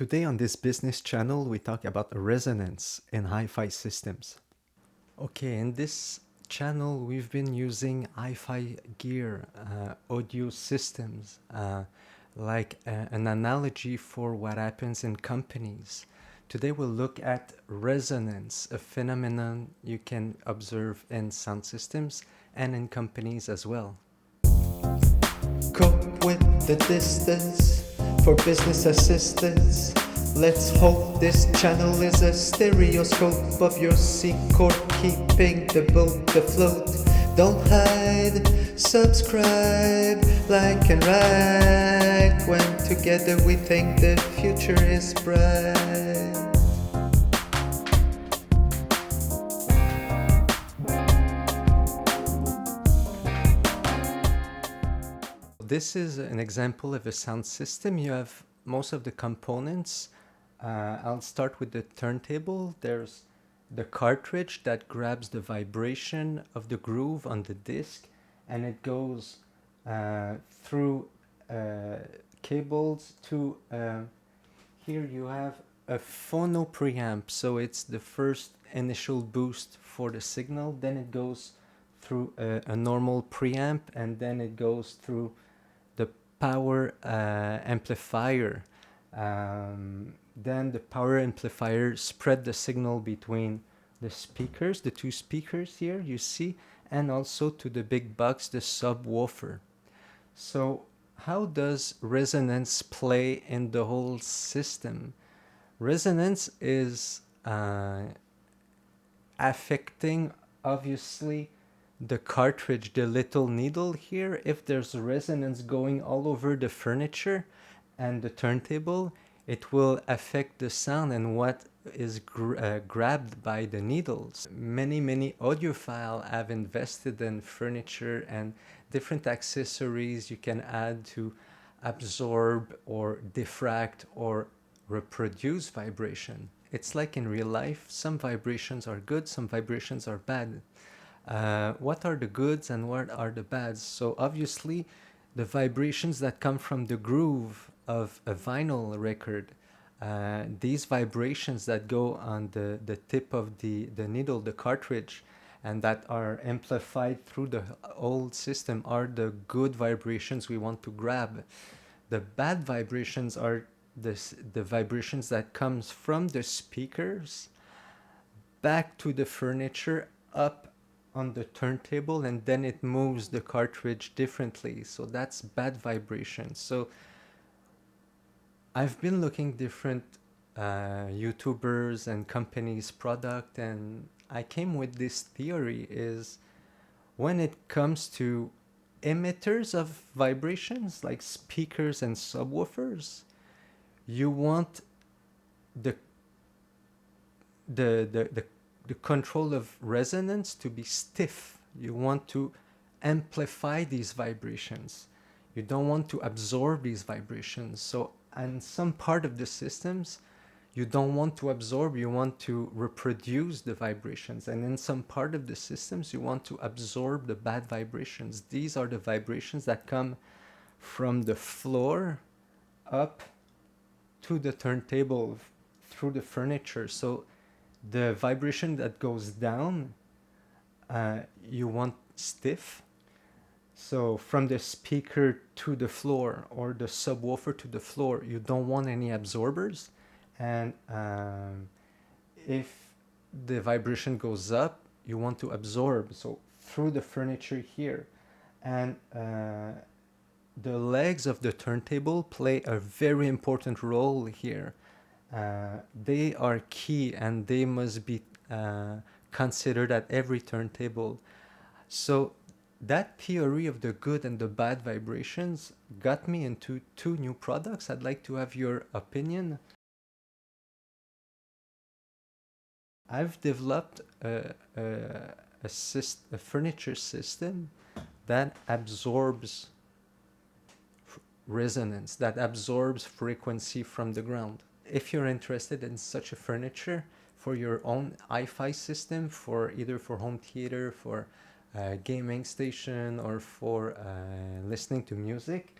Today on this business channel, we talk about resonance in hi-fi systems. Okay, in this channel, we've been using hi-fi gear, audio systems, an analogy for what happens in companies. Today we'll look at resonance, a phenomenon you can observe in sound systems and in companies as well. Cope with the distance for business assistance. Let's hope this channel is a stereoscope of your sea cord, keeping the boat afloat. Don't hide, subscribe, like and write. When together we think the future is bright. This is an example of a sound system. You have most of the components. I'll start with the turntable. There's the cartridge that grabs the vibration of the groove on the disc, and it goes through cables to here you have a phono preamp, so it's the first initial boost for the signal. Then it goes through a normal preamp, and then it goes through the power amplifier. Then the power amplifier spread the signal between the speakers, the two speakers here you see, and also to the big box, the subwoofer. So how does resonance play in the whole system? Resonance is affecting, obviously, the cartridge, the little needle here. If there's resonance going all over the furniture and the turntable, it will affect the sound and what is grabbed by the needles. Many audiophiles have invested in furniture and different accessories you can add to absorb or diffract or reproduce vibration. It's like in real life, some vibrations are good, some vibrations are bad. What are the goods and what are the bads? So obviously the vibrations that come from the groove of a vinyl record, these vibrations that go on the tip of the needle, the cartridge, and that are amplified through the whole system are the good vibrations we want to grab. The bad vibrations are the vibrations that comes from the speakers back to the furniture, up on the turntable, and then it moves the cartridge differently. So that's bad vibration. So I've been looking different YouTubers and companies' product, and I came with this theory is when it comes to emitters of vibrations like speakers and subwoofers, you want the control of resonance to be stiff. You want to amplify these vibrations. You don't want to absorb these vibrations. So in some part of the systems, you don't want to absorb, you want to reproduce the vibrations. And in some part of the systems, you want to absorb the bad vibrations. These are the vibrations that come from the floor up to the turntable through the furniture. So the vibration that goes down, you want stiff. So from the speaker to the floor or the subwoofer to the floor, you don't want any absorbers. And if the vibration goes up, you want to absorb. So through the furniture here. And the legs of the turntable play a very important role here. They are key and they must be considered at every turntable. So that theory of the good and the bad vibrations got me into two new products. I'd like to have your opinion. I've developed a furniture system that absorbs resonance, that absorbs frequency from the ground. If you're interested in such a furniture for your own HiFi system, for either for home theater, for gaming station, or for listening to music,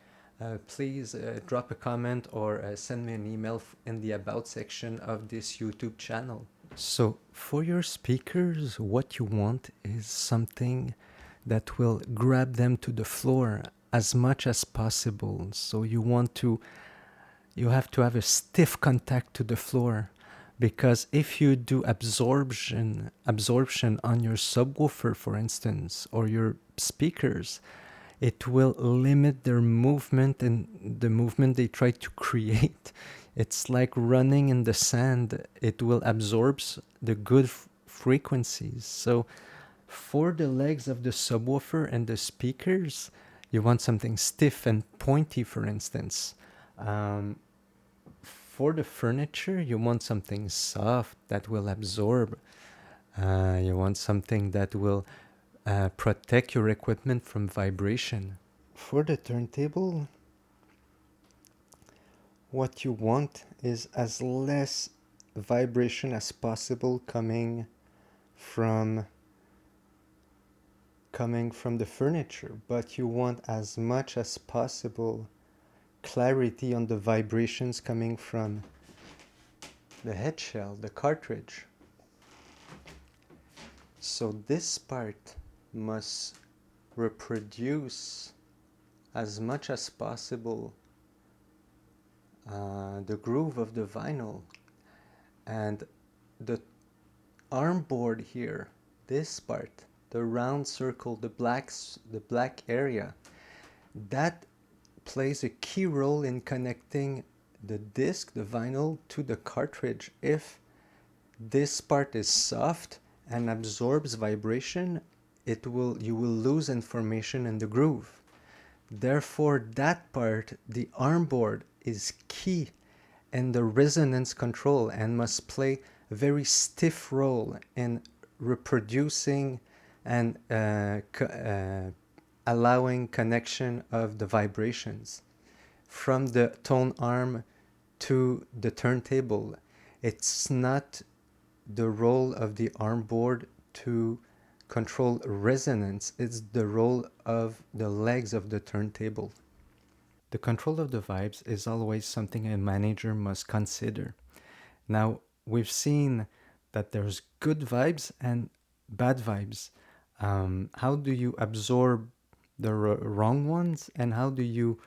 please drop a comment or send me an email in the About section of this YouTube channel. So for your speakers, what you want is something that will grab them to the floor as much as possible. So you have to have a stiff contact to the floor, because if you do absorption on your subwoofer, for instance, or your speakers, it will limit their movement and the movement they try to create. It's like running in the sand. It will absorb the good frequencies. So for the legs of the subwoofer and the speakers, you want something stiff and pointy, for instance. For the furniture, you want something soft that will absorb. You want something that will protect your equipment from vibration. For the turntable, what you want is as less vibration as possible coming from the furniture, but you want as much as possible clarity on the vibrations coming from the head shell, the cartridge. So this part must reproduce as much as possible the groove of the vinyl. And the armboard here, this part, the round circle, the black area, that plays a key role in connecting the disc, the vinyl, to the cartridge. If this part is soft and absorbs vibration, you will lose information in the groove. Therefore, that part, the armboard, is key in the resonance control and must play a very stiff role in reproducing and allowing connection of the vibrations from the tone arm to the turntable. It's not the role of the armboard to control resonance, it's the role of the legs of the turntable. The control of the vibes is always something a manager must consider. Now, we've seen that there's good vibes and bad vibes. How do you absorb the wrong ones, and how do you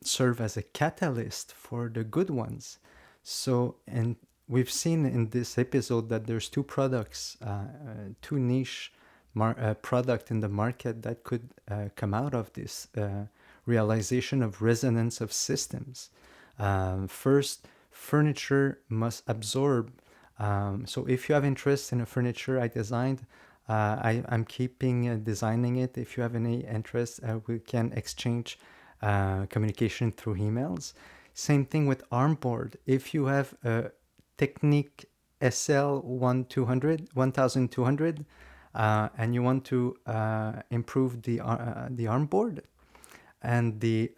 serve as a catalyst for the good ones? So, and we've seen in this episode that there's two products, two niche product in the market that could come out of this realization of resonance of systems. First, furniture must absorb. So if you have interest in a furniture I designed, I'm keeping designing it. If you have any interest, we can exchange communication through emails. Same thing with Armboard. If you have a Technique SL 1200 and you want to improve the Armboard and the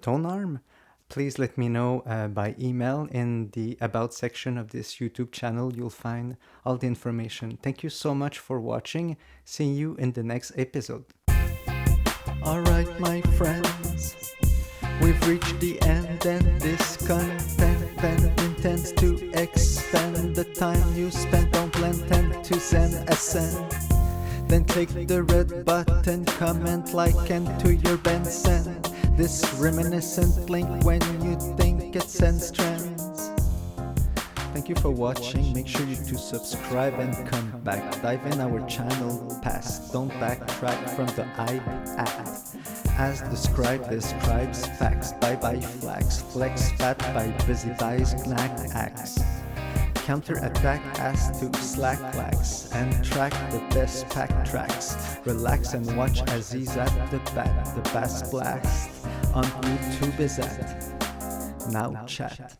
tone arm, please let me know by email. In the About section of this YouTube channel, you'll find all the information. Thank you so much for watching. See you in the next episode. Alright, my friends, we've reached the end, and this content intends to expand the time you spent on Plan 10 to send a send. Then click the red button, comment, like, and to your band send this reminiscent link when you think it sends trends. Thank you for watching. Make sure you to subscribe and come back. Dive in our channel past. Don't backtrack from the iPad. As describes facts. Bye flags. Flex fat by busy buys, knack axe. Counter-attack as to slack flags and track the best pack tracks. Relax and watch Aziz at the bass blast on YouTube is at. Now chat.